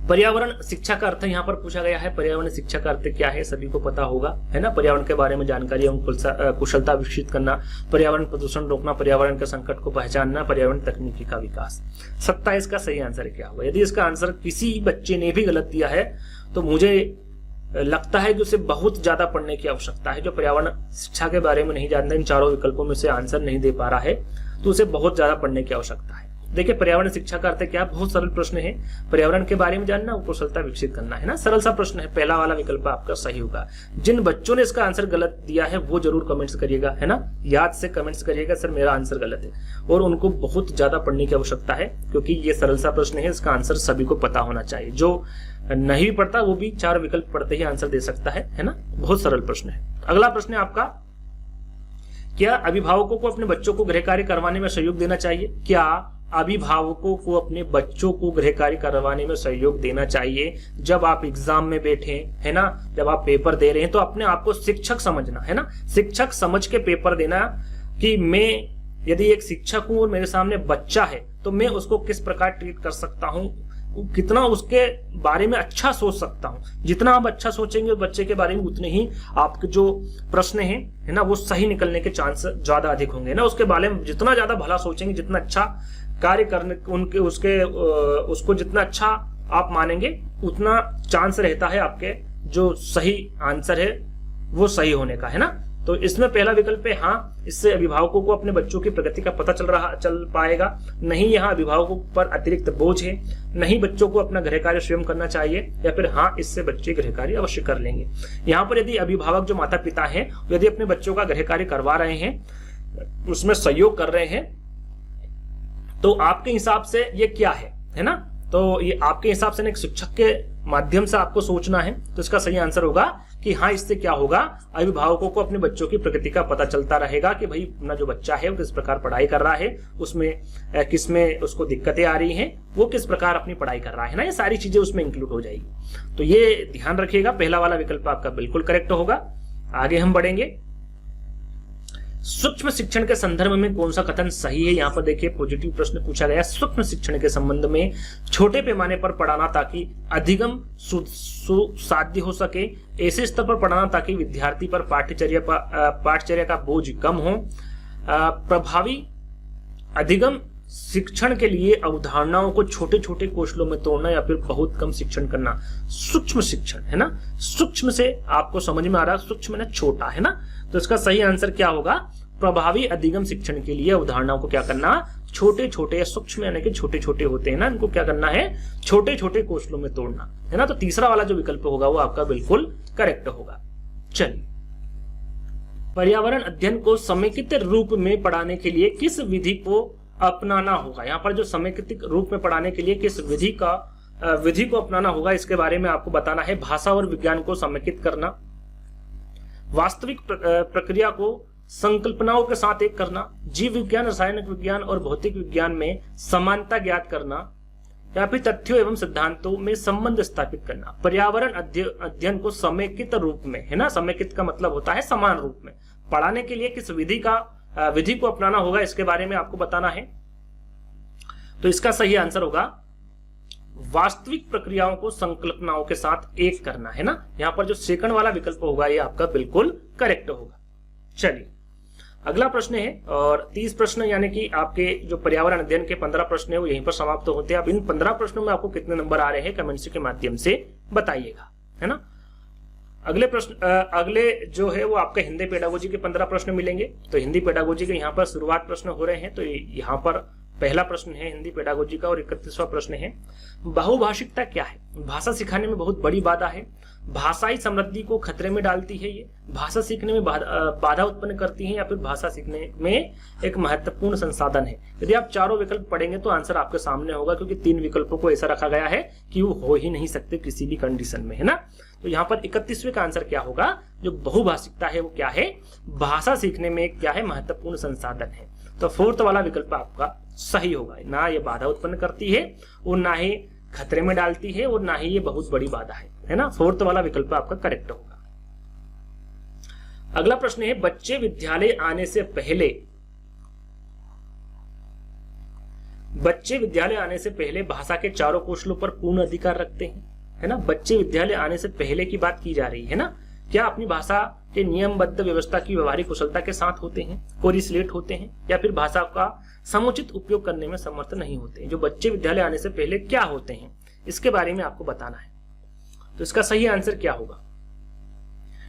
पर्यावरण शिक्षा का अर्थ यहाँ पर पूछा गया है। पर्यावरण शिक्षा का अर्थ क्या है, सभी को पता होगा, है ना। पर्यावरण के बारे में जानकारी एवं कुशलता विकसित करना, पर्यावरण प्रदूषण रोकना, पर्यावरण के संकट को पहचानना, पर्यावरण तकनीकी का विकास। 27 का सही आंसर क्या होगा। यदि इसका आंसर किसी बच्चे ने भी गलत दिया है तो मुझे लगता है कि उसे बहुत ज्यादा पढ़ने की आवश्यकता है। जो पर्यावरण शिक्षा के बारे में नहीं जानता, इन चारों विकल्पों में से आंसर नहीं दे पा रहा है, तो उसे बहुत ज्यादा पढ़ने की आवश्यकता है। देखिए पर्यावरण शिक्षा का अर्थ क्या, बहुत सरल प्रश्न है। पर्यावरण के बारे में जानना और कुशलता विकसित करना, है ना, सरल सा प्रश्न है। पहला वाला विकल्प आपका सही होगा। जिन बच्चों ने इसका आंसर गलत दिया है वो जरूर कमेंट्स करिएगा, है ना, याद से कमेंट्स करिएगा सर मेरा आंसर गलत है, और उनको बहुत ज्यादा पढ़ने की आवश्यकता है क्योंकि ये सरल सा प्रश्न है। इसका आंसर सभी को पता होना चाहिए। जो नहीं पढ़ता वो भी 4 विकल्प पढ़ते ही आंसर दे सकता है ना। बहुत सरल प्रश्न है। अगला प्रश्न है आपका, क्या अभिभावकों को अपने बच्चों को गृह कार्य करवाने में सहयोग देना चाहिए। क्या अभिभावकों को अपने बच्चों को गृह कार्य करवाने में सहयोग देना चाहिए। जब आप एग्जाम में बैठे, है ना, जब आप पेपर दे रहे हैं तो अपने आप को शिक्षक समझना, है ना, शिक्षक समझ के पेपर देना कि मैं यदि एक शिक्षक हूं और मेरे सामने बच्चा है तो मैं उसको किस प्रकार ट्रीट कर सकता हूं, कितना उसके बारे में अच्छा सोच सकता हूं। जितना आप अच्छा सोचेंगे बच्चे के बारे में उतने ही आपके जो प्रश्न हैं, है ना, वो सही निकलने के चांस ज्यादा अधिक होंगे ना। उसके बारे में जितना ज्यादा भला सोचेंगे, जितना अच्छा कार्य करने उनके उसको जितना अच्छा आप मानेंगे उतना चांस रहता है आपके जो सही आंसर है वो सही होने का, है ना। तो इसमें पहला विकल्प है हाँ, इससे अभिभावकों को अपने बच्चों की प्रगति का पता चल पाएगा। नहीं, यहाँ अभिभावकों पर अतिरिक्त बोझ है। नहीं, बच्चों को अपना गृह कार्य स्वयं करना चाहिए। या फिर हाँ, इससे बच्चे गृह कार्य अवश्य कर लेंगे। यहाँ पर यदि अभिभावक जो माता पिता हैं यदि अपने बच्चों का गृह कार्य करवा रहे हैं, उसमें सहयोग कर रहे हैं, तो आपके हिसाब से ये क्या है ना। तो ये आपके हिसाब से एक शिक्षक के माध्यम से आपको सोचना है। तो इसका सही आंसर होगा कि हाँ, इससे क्या होगा, अभिभावकों को अपने बच्चों की प्रगति का पता चलता रहेगा कि भाई अपना जो बच्चा है वो किस प्रकार पढ़ाई कर रहा है, उसमें किसमें उसको दिक्कतें आ रही हैं, वो किस प्रकार अपनी पढ़ाई कर रहा है ना। ये सारी चीजें उसमें इंक्लूड हो जाएगी। तो ये ध्यान रखिएगा, पहला वाला विकल्प आपका बिल्कुल करेक्ट होगा। आगे हम बढ़ेंगे। सूक्ष्म शिक्षण के संदर्भ में कौन सा कथन सही है। यहाँ पर देखिए पॉजिटिव प्रश्न पूछा गया। सूक्ष्म शिक्षण के संबंध में छोटे पैमाने पर पढ़ाना ताकि अधिगम सुसाध्य हो सके, ऐसे स्तर पर पढ़ाना ताकि विद्यार्थी पर पाठ्यचर्या का बोझ कम हो, प्रभावी अधिगम शिक्षण के लिए अवधारणाओं को छोटे छोटे कौशलों में तोड़ना या फिर बहुत कम शिक्षण करना, सूक्ष्म शिक्षण, है ना। सूक्ष्म से आपको समझ में आ रहा है, सूक्ष्म ना छोटा, है ना। तो इसका सही आंसर क्या होगा, प्रभावी अधिगम शिक्षण के लिए अवधारणाओं को क्या करना, छोटे छोटे, सूक्ष्म यानी कि छोटे छोटे होते हैं ना, इनको क्या करना है, छोटे छोटे कौशलों में तोड़ना, है ना। तो तीसरा वाला जो विकल्प होगा वो आपका बिल्कुल करेक्ट होगा। चलिए, पर्यावरण अध्ययन को समेकित रूप में पढ़ाने के लिए किस विधि को अपनाना होगा। यहाँ पर जो समेकित रूप में पढ़ाने के लिए किस विधि को अपनाना होगा, इसके बारे में आपको बताना है। भाषा और विज्ञान को समेकित करना, वास्तविक प्रक्रिया को संकल्पनाओं के साथ एक करना, जीव विज्ञान, रासायनिक विज्ञान और भौतिक विज्ञान में समानता ज्ञात करना, या फिर तथ्यों एवं सिद्धांतों में संबंध स्थापित करना। पर्यावरण अध्ययन को समेकित रूप में, है ना, समेकित का मतलब होता है समान रूप में पढ़ाने के लिए किस विधि को अपनाना होगा, इसके बारे में आपको बताना है। तो इसका सही आंसर होगा वास्तविक प्रक्रियाओं को संकल्पनाओं के साथ एक करना, है ना। यहां पर जो सेकंड वाला विकल्प होगा ये आपका बिल्कुल करेक्ट होगा। चलिए, अगला प्रश्न है, और 30 प्रश्न यानी कि आपके जो पर्यावरण अध्ययन के 15 प्रश्न है वो यहीं पर समाप्त होते हैं। अब इन 15 प्रश्नों में आपको कितने नंबर आ रहे हैं कमेंट्स के माध्यम से बताइएगा, है ना। अगले जो है वो आपका हिंदी पेडागोजी के 15 प्रश्न मिलेंगे। तो हिंदी पेडागोजी के यहाँ पर शुरुआत प्रश्न हो रहे हैं। तो यहाँ पर पहला प्रश्न है हिंदी पेडागोजी का और 31वां प्रश्न है, बहुभाषिकता क्या है। भाषा सिखाने में बहुत बड़ी बाधा है, भाषाई समृद्धि को खतरे में डालती है, ये भाषा सीखने में बाधा उत्पन्न करती है, या फिर भाषा सीखने में एक महत्वपूर्ण संसाधन है। यदि आप चारों विकल्प पढ़ेंगे तो आंसर आपके सामने होगा, क्योंकि 3 विकल्पों को ऐसा रखा गया है कि वो हो ही नहीं सकते किसी भी कंडीशन में, है ना। तो यहाँ पर 31वें का आंसर क्या होगा, जो बहुभाषिकता है वो क्या है, भाषा सीखने में क्या है, महत्वपूर्ण संसाधन है। तो 4th वाला विकल्प आपका सही होगा। ना ये बाधा उत्पन्न करती है और ना ही खतरे में डालती है और ना ही ये बहुत बड़ी बाधा है ना। 4th वाला विकल्प आपका करेक्ट होगा। अगला प्रश्न है, बच्चे विद्यालय आने से पहले भाषा के चारों कौशलों पर पूर्ण अधिकार रखते हैं, है ना। बच्चे विद्यालय आने से पहले की बात की जा रही है ना। क्या अपनी भाषा के नियमबद्ध व्यवस्था की व्यवहारिक कुशलता के साथ होते हैं, कोरिलेट होते हैं, या फिर भाषा का समुचित उपयोग करने में समर्थ नहीं होते हैं। जो बच्चे विद्यालय आने से पहले क्या होते हैं, इसके बारे में आपको बताना है। तो इसका सही आंसर क्या होगा,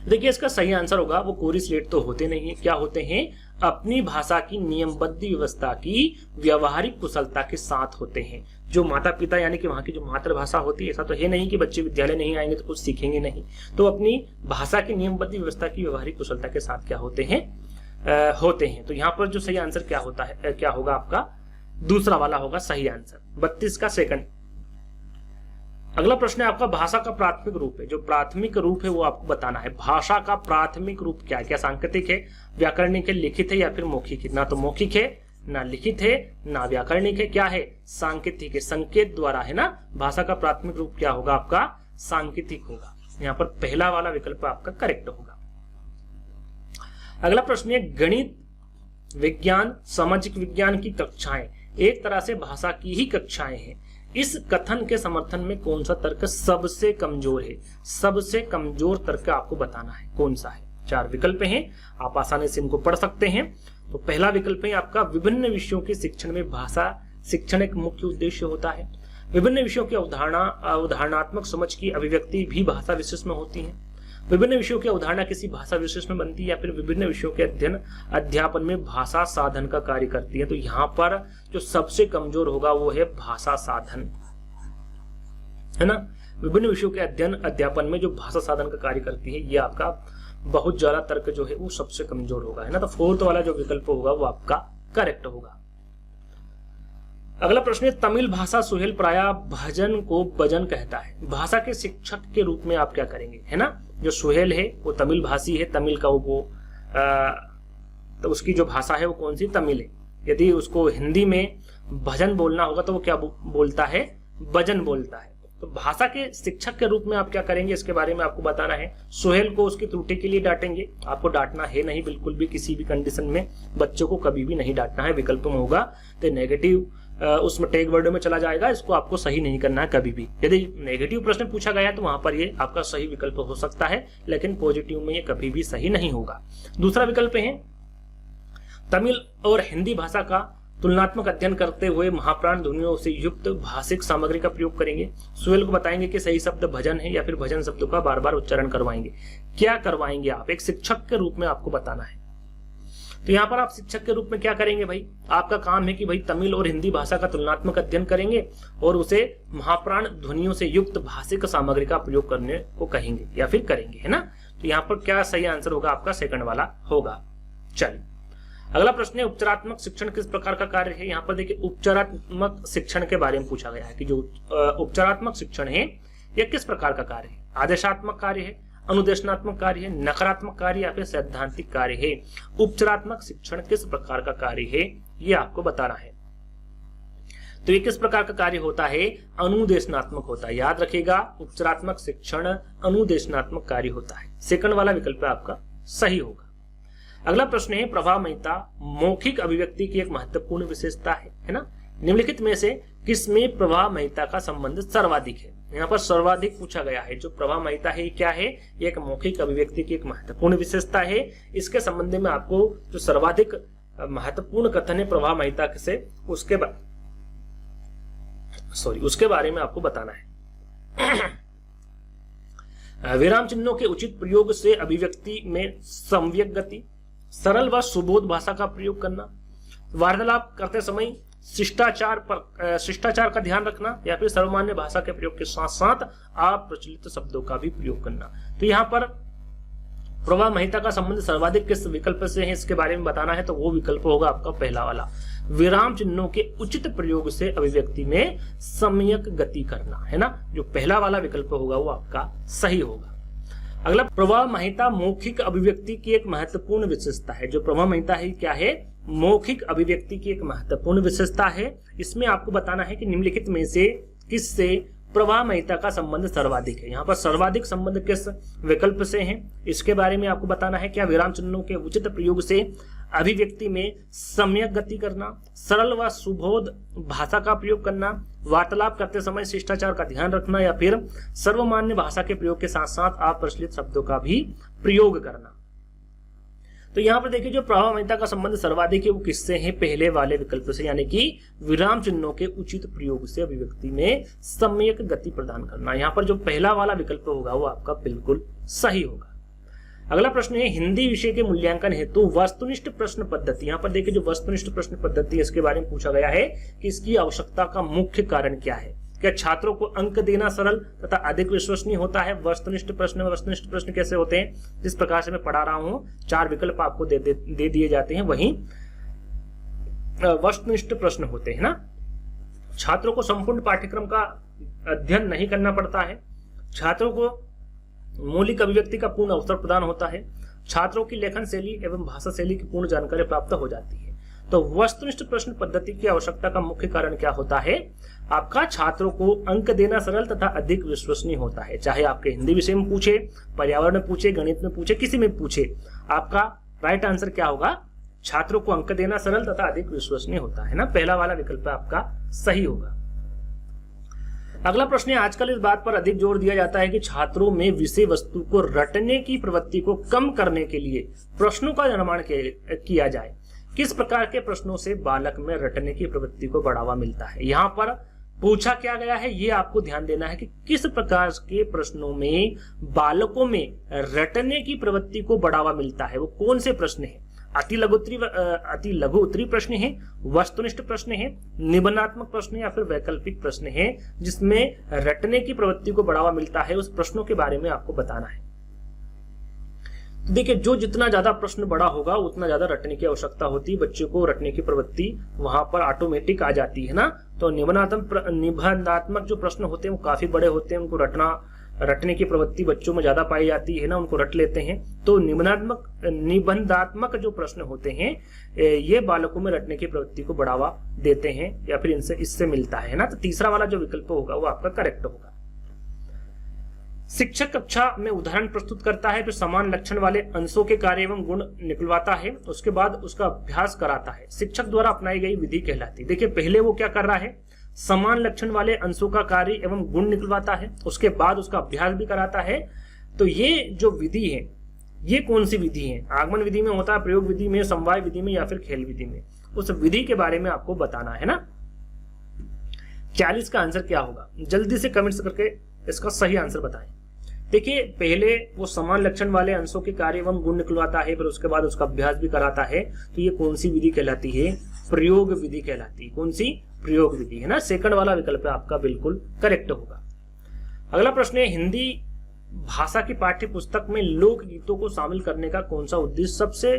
देखिए इसका सही आंसर होगा वो कोरिलेट तो होते नहीं है। क्या होते हैं, अपनी भाषा की नियमबद्ध व्यवस्था की व्यवहारिक कुशलता के साथ होते हैं। जो माता पिता यानी कि वहां की जो मातृभाषा होती है, ऐसा तो है नहीं कि बच्चे विद्यालय नहीं आएंगे तो कुछ सीखेंगे नहीं। तो अपनी भाषा की नियमबद्ध व्यवस्था की व्यवहारिक कुशलता के साथ क्या होते हैं, तो यहाँ पर जो सही आंसर क्या होता है, क्या होगा आपका दूसरा वाला होगा सही आंसर। 32 का सेकंड। अगला प्रश्न है आपका, भाषा का प्राथमिक रूप है। जो प्राथमिक रूप है वो आपको बताना है। भाषा का प्राथमिक रूप क्या है, क्या सांकेतिक है, व्याकरणिक है, लिखित है, या फिर मौखिक है। ना तो मौखिक है, ना लिखित है, ना व्याकरणिक है, क्या है, सांकेतिक है, संकेत द्वारा, है ना। भाषा का प्राथमिक रूप क्या होगा आपका, सांकेतिक होगा। यहाँ पर पहला वाला विकल्प आपका करेक्ट होगा। अगला प्रश्न है, गणित, विज्ञान, सामाजिक विज्ञान की कक्षाएं एक तरह से भाषा की ही कक्षाएं हैं। इस कथन के समर्थन में कौन सा तर्क सबसे कमजोर है। सबसे कमजोर तर्क आपको बताना है कौन सा है। 4 विकल्प हैं, आप आसानी से इनको पढ़ सकते हैं। तो पहला विकल्प है आपका, विभिन्न विषयों के शिक्षण में भाषा शिक्षण एक मुख्य उद्देश्य होता है। विभिन्न विषयों की अवधारणात्मक समझ की अभिव्यक्ति भी भाषा विशेष में होती है। विभिन्न विषयों की अवधारणा किसी भाषा विशेष में बनती है, या फिर विभिन्न विषयों के अध्यापन में भाषा साधन का कार्य करती है। तो यहाँ पर जो सबसे कमजोर होगा वो है भाषा साधन, है ना। विभिन्न विषयों के अध्यापन में जो भाषा साधन का कार्य करती है, ये आपका बहुत ज्यादा तर्क जो है वो सबसे कमजोर होगा, है ना। तो 4th वाला जो विकल्प होगा वो आपका करेक्ट होगा। अगला प्रश्न है, तमिल भाषा सुहेल प्रायः भजन को भजन कहता है। भाषा के शिक्षक के रूप में आप क्या करेंगे, है ना। जो सुहेल है वो तमिल भाषी है, तमिल का वो तो उसकी जो भाषा है वो कौन सी, तमिल है। यदि उसको हिंदी में भजन बोलना होगा तो वो क्या बोलता है, भजन बोलता है। तो भाषा के शिक्षक के रूप में आप क्या करेंगे, इसके बारे में आपको बताना है। सुहेल को उसकी त्रुटि के लिए डांटेंगे, आपको डांटना है नहीं, बिल्कुल भी किसी भी कंडीशन में बच्चों को कभी भी नहीं डांटना है। विकल्प में होगा तो नेगेटिव उसमें टैग वर्ड में चला जाएगा, इसको आपको सही नहीं करना है कभी भी। यदि नेगेटिव प्रश्न पूछा गया तो वहां पर ये आपका सही विकल्प हो सकता है, लेकिन पॉजिटिव में ये कभी भी सही नहीं होगा। दूसरा विकल्प है, तमिल और हिंदी भाषा का तुलनात्मक अध्ययन करते हुए महाप्राण ध्वनियों से युक्त भाषिक सामग्री का प्रयोग करेंगे। सुहेल को बताएंगे कि सही शब्द भजन है या फिर भजन शब्दों का बार बार उच्चारण करवाएंगे। क्या करवाएंगे आप? एक शिक्षक के रूप में आपको बताना है। तो यहाँ पर आप शिक्षक के रूप में क्या करेंगे भाई? आपका काम है कि भाई तमिल और हिंदी भाषा का तुलनात्मक अध्ययन करेंगे और उसे महाप्राण ध्वनियों से युक्त भाषिक सामग्री का प्रयोग करने को कहेंगे या फिर करेंगे, है ना। तो यहाँ पर क्या सही आंसर होगा? आपका सेकंड वाला होगा। चलिए अगला प्रश्न है, उपचारात्मक शिक्षण किस प्रकार का कार्य है? यहाँ पर देखिए उपचारात्मक शिक्षण के बारे में पूछा गया है कि जो उपचारात्मक शिक्षण है यह किस प्रकार का कार्य है? आदेशात्मक कार्य है, अनुदेशनात्मक कार्य है, नकारात्मक कार्य या फिर सैद्धांतिक कार्य है? उपचारात्मक शिक्षण किस प्रकार का कार्य है ये आपको बताना है। तो ये किस प्रकार का कार्य होता है? अनुदेशनात्मक होता है। याद रखिएगा, उपचारात्मक शिक्षण अनुदेशनात्मक कार्य होता है। सेकंड वाला विकल्प आपका सही होगा। अगला प्रश्न है, प्रभावमयता मौखिक अभिव्यक्ति की एक महत्वपूर्ण विशेषता है ना। निम्नलिखित में से किसमें प्रभावमयता का संबंध सर्वाधिक है? यहाँ पर सर्वाधिक पूछा गया है। जो प्रभावमयता है क्या है? एक मौखिक अभिव्यक्ति की एक महत्वपूर्ण विशेषता है। इसके संबंध में आपको जो सर्वाधिक महत्वपूर्ण कथन है प्रभावमयता से उसके बारे में आपको बताना है। विराम चिन्हों के उचित प्रयोग से अभिव्यक्ति में सम्यक गति, सरल व सुबोध भाषा का प्रयोग करना, वार्तालाप करते समय शिष्टाचार का ध्यान रखना या फिर सर्वमान्य भाषा के प्रयोग के साथ साथ अप्रचलित शब्दों का भी प्रयोग करना। तो यहाँ पर प्रभावमयता का संबंध सर्वाधिक किस विकल्प से है इसके बारे में बताना है। तो वो विकल्प होगा आपका पहला वाला, विराम चिन्हों के उचित प्रयोग से अभिव्यक्ति में सम्यक गति करना, है ना। जो पहला वाला विकल्प होगा वो आपका सही होगा। अगला, प्रभावमयता मौखिक अभिव्यक्ति की एक महत्वपूर्ण विशेषता है। जो प्रभावमयता है क्या है? मौखिक अभिव्यक्ति की एक महत्वपूर्ण विशेषता है। इसमें आपको बताना है कि निम्नलिखित में से किससे प्रभावमयता का संबंध सर्वाधिक है। यहाँ पर सर्वाधिक संबंध किस विकल्प से है इसके बारे में आपको बताना है। क्या विराम चिन्हों के उचित प्रयोग से अभिव्यक्ति में सम्यक गति करना, सरल व सुबोध भाषा का प्रयोग करना, वार्तालाप करते समय शिष्टाचार का ध्यान रखना या फिर सर्वमान्य भाषा के प्रयोग के साथ साथ अप्रचलित शब्दों का भी प्रयोग करना। तो यहाँ पर देखिए, जो प्रभावमयता का संबंध सर्वाधिक है वो किससे है? पहले वाले विकल्प से, यानी कि विराम चिन्हों के उचित प्रयोग से अभिव्यक्ति में सम्यक गति प्रदान करना। यहाँ पर जो पहला वाला विकल्प होगा वो आपका बिल्कुल सही होगा। अगला प्रश्न है, हिंदी विषय के मूल्यांकन हेतु वस्तुनिष्ठ प्रश्न पद्धति। यहाँ पर देखिए, जो वस्तुनिष्ठ प्रश्न पद्धति है इसके बारे में पूछा गया है कि इसकी आवश्यकता का मुख्य कारण क्या है। क्या छात्रों को अंक देना सरल तथा अधिक विश्वसनीय होता है? वस्तुनिष्ठ प्रश्न कैसे होते हैं? जिस प्रकार से मैं पढ़ा रहा हूं, 4 विकल्प आपको दे दिए जाते हैं, वहीं वस्तुनिष्ठ प्रश्न होते हैं ना। छात्रों को संपूर्ण पाठ्यक्रम का अध्ययन नहीं करना पड़ता है, छात्रों को मौलिक अभिव्यक्ति का पूर्ण अवसर प्रदान होता है, छात्रों की लेखन शैली एवं भाषा शैली की पूर्ण जानकारी प्राप्त हो जाती है। तो वस्तुनिष्ठ प्रश्न पद्धति की आवश्यकता का मुख्य कारण क्या होता है? आपका छात्रों को अंक देना सरल तथा अधिक विश्वसनीय होता है। चाहे आपके हिंदी विषय में पूछे, पर्यावरण में पूछे, गणित में पूछे, किसी में पूछे, आपका राइट आंसर क्या होगा? छात्रों को अंक देना सरल तथा अधिक विश्वसनीय होता है ना। पहला वाला विकल्प आपका सही होगा। अगला प्रश्न है, आजकल इस बात पर अधिक जोर दिया जाता है कि छात्रों में विषय वस्तु को रटने की प्रवृत्ति को कम करने के लिए प्रश्नों का निर्माण किया जाए। किस प्रकार के प्रश्नों से बालक में रटने की प्रवृत्ति को बढ़ावा मिलता है? यहाँ पर पूछा क्या गया है ये आपको ध्यान देना है कि किस प्रकार के प्रश्नों में बालकों में रटने की प्रवृत्ति को बढ़ावा मिलता है। वो कौन से प्रश्न है? अति लघु उत्तरी प्रश्न है, वस्तुनिष्ठ प्रश्न है, निबंधात्मक प्रश्न या फिर वैकल्पिक प्रश्न है जिसमें रटने की प्रवृत्ति को बढ़ावा मिलता है। उस प्रश्नों के बारे में आपको बताना है। तो देखिए, जो जितना ज्यादा प्रश्न बड़ा होगा उतना ज्यादा रटने की आवश्यकता होती है। बच्चों को रटने की प्रवृत्ति वहां पर ऑटोमेटिक आ जाती है ना। तो निबंधात्मक जो प्रश्न होते हैं वो काफी बड़े होते हैं, उनको रटने की प्रवृत्ति बच्चों में ज्यादा पाई जाती है ना, उनको रट लेते हैं। तो निबंधात्मक जो प्रश्न होते हैं ये बालकों में रटने की प्रवृत्ति को बढ़ावा देते हैं या फिर इससे मिलता है ना। तो तीसरा वाला जो विकल्प होगा वो आपका करेक्ट होगा। शिक्षक कक्षा में उदाहरण प्रस्तुत करता है, फिर समान लक्षण वाले अंशों के कार्य एवं गुण निकलवाता है, उसके बाद उसका अभ्यास कराता है। शिक्षक द्वारा अपनाई गई विधि कहलाती है। देखिए, पहले वो क्या कर रहा है? समान लक्षण वाले अंशों का कार्य एवं गुण निकलवाता है, उसके बाद उसका अभ्यास भी कराता है। तो ये जो विधि है ये कौन सी विधि है? आगमन विधि में होता है, प्रयोग विधि में, समवाय विधि में या फिर खेल विधि में? उस विधि के बारे में आपको बताना है ना। 40 का आंसर क्या होगा? जल्दी से कमेंट्स करके इसका सही आंसर बताएं। देखिए, पहले वो समान लक्षण वाले अंशों के कार्य एवं गुण निकलवाता है, फिर उसके बाद उसका अभ्यास भी कराता है। तो ये कौन सी विधि कहलाती है? प्रयोग विधि कहलाती है। कौन सी? प्रयोग विधि, है ना। सेकंड वाला विकल्प आपका बिल्कुल करेक्ट होगा। अगला प्रश्न है, हिंदी भाषा की पाठ्य पुस्तक में लोकगीतों को शामिल करने का कौन सा उद्देश्य सबसे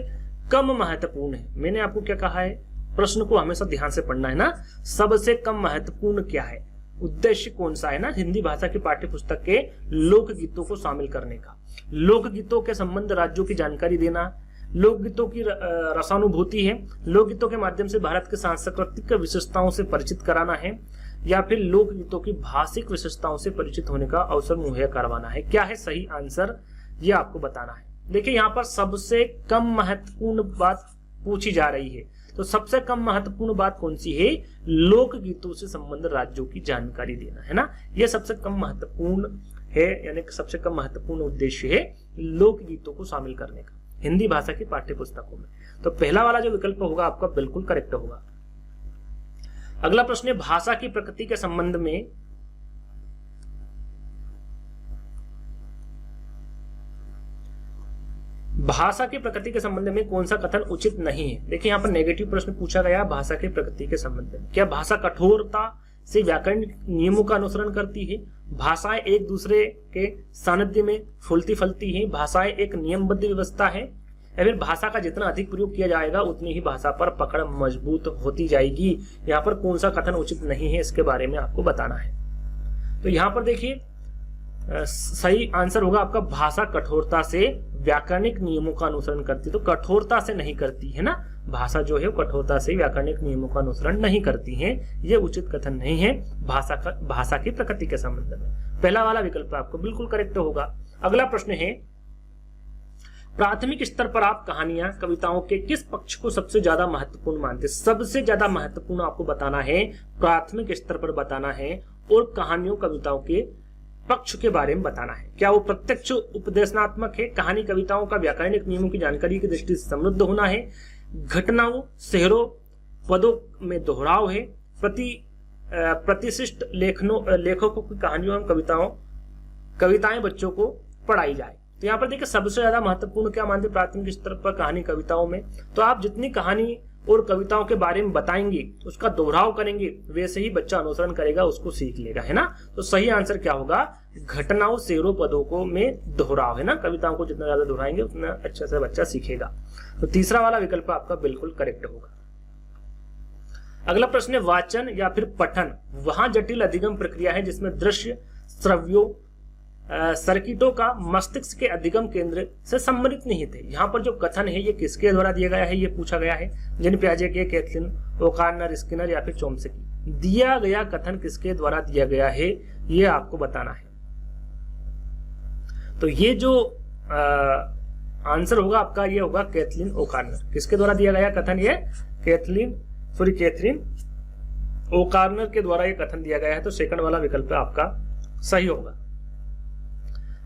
कम महत्वपूर्ण है? मैंने आपको क्या कहा है, प्रश्न को हमेशा ध्यान से पढ़ना है ना। सबसे कम महत्वपूर्ण क्या है, उद्देश्य कौन सा है ना हिंदी भाषा की पाठ्य पुस्तक के लोकगीतों को शामिल करने का? लोकगीतों के संबंध राज्यों की जानकारी देना, लोकगीतों की रसानुभूति है, लोकगीतों के माध्यम से भारत के सांस्कृतिक विशेषताओं से परिचित कराना है, या फिर लोकगीतों की भाषिक विशेषताओं से परिचित होने का अवसर मुहैया करवाना है? क्या है सही आंसर, ये आपको बताना है। देखिए, यहाँ पर सबसे कम महत्वपूर्ण बात पूछी जा रही है, तो सबसे कम महत्वपूर्ण बात कौन सी है? लोकगीतों से संबंध राज्यों की जानकारी देना, है ना। यह सबसे कम महत्वपूर्ण है, यानी कि सबसे कम महत्वपूर्ण उद्देश्य है लोकगीतों को शामिल करने का हिंदी भाषा की पाठ्य पुस्तकों में। तो पहला वाला जो विकल्प होगा आपका बिल्कुल करेक्ट होगा। अगला प्रश्न है, भाषा की प्रकृति के संबंध में भाषा की प्रकृति के संबंध में कौन सा कथन उचित नहीं है? देखिए, यहाँ पर नेगेटिव प्रश्न पूछा गया भाषा की प्रकृति के संबंध में। क्या भाषा कठोरता से व्याकरणिक नियमों का अनुसरण करती है? भाषाएं एक दूसरे के सानिध्य में फूलती फलती हैं? भाषाएं एक नियमबद्ध व्यवस्था है? या फिर भाषा का जितना अधिक प्रयोग किया जाएगा उतनी ही भाषा पर पकड़ मजबूत होती जाएगी? यहाँ पर कौन सा कथन उचित नहीं है, इसके बारे में आपको बताना है। तो यहाँ पर देखिए, सही आंसर होगा आपका भाषा कठोरता से व्याकरणिक नियमों का अनुसरण करती, तो कठोरता से नहीं करती, है ना। भाषा जो है वो कठोरता से व्याकरणिक नियमों का अनुसरण नहीं करती है, ये उचित कथन नहीं है भाषा की प्रकृति के संबंध में। पहला वाला विकल्प आपको बिल्कुल करेक्ट होगा। अगला प्रश्न है, प्राथमिक स्तर पर आप कहानियां कविताओं के किस पक्ष को सबसे ज्यादा महत्वपूर्ण मानते? सबसे ज्यादा महत्वपूर्ण आपको बताना है, प्राथमिक स्तर पर बताना है, और कहानियों कविताओं के पक्ष के बारे में बताना है। क्या वो प्रत्यक्ष उपदेशनात्मक है? कहानी कविताओं का व्याकरणिक नियमों की जानकारी की दृष्टि से समृद्ध होना है? घटनाओं, शहरों, पदों में दोहराव है? प्रतिष्ठित लेखकों की कहानियों एवं कविताएं बच्चों को पढ़ाई जाए? तो यहाँ पर देखिए, सबसे ज्यादा महत्वपूर्ण क्या मानते प्राथमिक स्तर पर कहानी कविताओं में? तो आप जितनी कहानी और कविताओं के बारे में बताएंगे, उसका दोहराव करेंगे, वैसे ही बच्चा अनुसरण करेगा, उसको सीख लेगा, है ना। तो सही आंसर क्या होगा? घटनाओं, शेरों, पदों को में दोहराव, है ना। कविताओं को जितना ज्यादा दोहराएंगे उतना अच्छे से बच्चा सीखेगा। तो तीसरा वाला विकल्प आपका बिल्कुल करेक्ट होगा। अगला प्रश्न है, वाचन या फिर पठन वहां जटिल अधिगम प्रक्रिया है जिसमें दृश्य, श्रव्यों, सर्किटों का मस्तिष्क के अधिगम केंद्र से सम्मिलित नहीं थे। यहाँ पर जो कथन है ये किसके द्वारा दिया गया है, ये पूछा गया है। जिन पियाजे के, कैथलीन, ओकार्नर, स्किनर या फिर चोम्स्की। दिया गया कथन किसके द्वारा दिया गया है, ये आपको बताना है। तो ये जो आंसर होगा आपका, ये होगा कैथलीन ओकार्नर। किसके द्वारा दिया गया कथन? ये कैथरीन ओकार्नर के द्वारा ये कथन दिया गया है। तो सेकंड वाला विकल्प आपका सही होगा।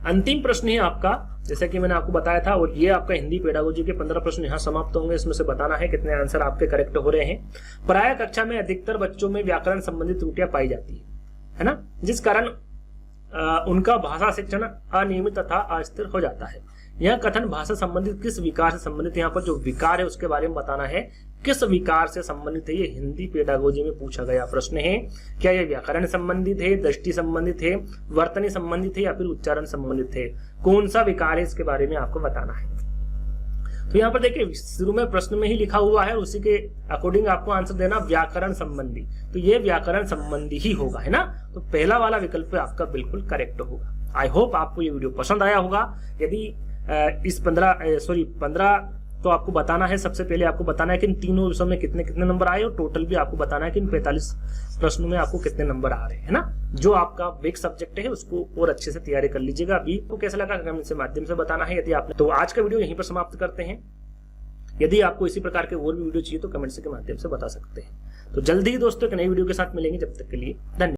अंतिम प्रश्न है आपका, जैसे कि मैंने आपको बताया था, और ये आपका हिंदी पेडागोजी के 15 प्रश्न यहाँ समाप्त होंगे। इसमें से बताना है कितने आंसर आपके करेक्ट हो रहे हैं। प्राय कक्षा में अधिकतर बच्चों में व्याकरण संबंधित त्रुटियां पाई जाती है ना, जिस कारण उनका भाषा शिक्षण अनियमित तथा अस्थिर हो जाता है। यह कथन भाषा संबंधित किस विकार से संबंधित? यहाँ पर जो विकार है उसके बारे में बताना है, किस विकार से संबंधित है। ये हिंदी पेडागोजी में पूछा गया प्रश्न है। क्या यह व्याकरण संबंधित है, दृष्टि संबंधित है, वर्तनी संबंधित है या फिर उच्चारण संबंधित है? कौन सा विकार है, इसके बारे में आपको बताना है। तो यहाँ पर देखिए, शुरू में प्रश्न में ही लिखा हुआ है, उसी के अकॉर्डिंग आपको आंसर देना, व्याकरण संबंधी। तो ये व्याकरण संबंधी ही होगा, है ना। तो पहला वाला विकल्प आपका बिल्कुल करेक्ट होगा। आई होप आपको ये वीडियो पसंद आया होगा। यदि इस 15 तो आपको बताना है, सबसे पहले आपको बताना है कि इन तीनों विषयों में कितने कितने नंबर आए, और टोटल भी आपको बताना है कि इन 45 प्रश्नों में आपको कितने नंबर आ रहे हैं, है ना। जो आपका वीक सब्जेक्ट है उसको और अच्छे से तैयारी कर लीजिएगा। अभी तो कैसा लगा कमेंट से माध्यम से बताना है। यदि आपने, तो आज का वीडियो यहीं पर समाप्त करते हैं। यदि आपको इसी प्रकार के और भी वीडियो चाहिए तो कमेंट्स के माध्यम से बता सकते हैं। तो जल्दी ही दोस्तों एक नई वीडियो के साथ मिलेंगे। जब तक के लिए धन्यवाद।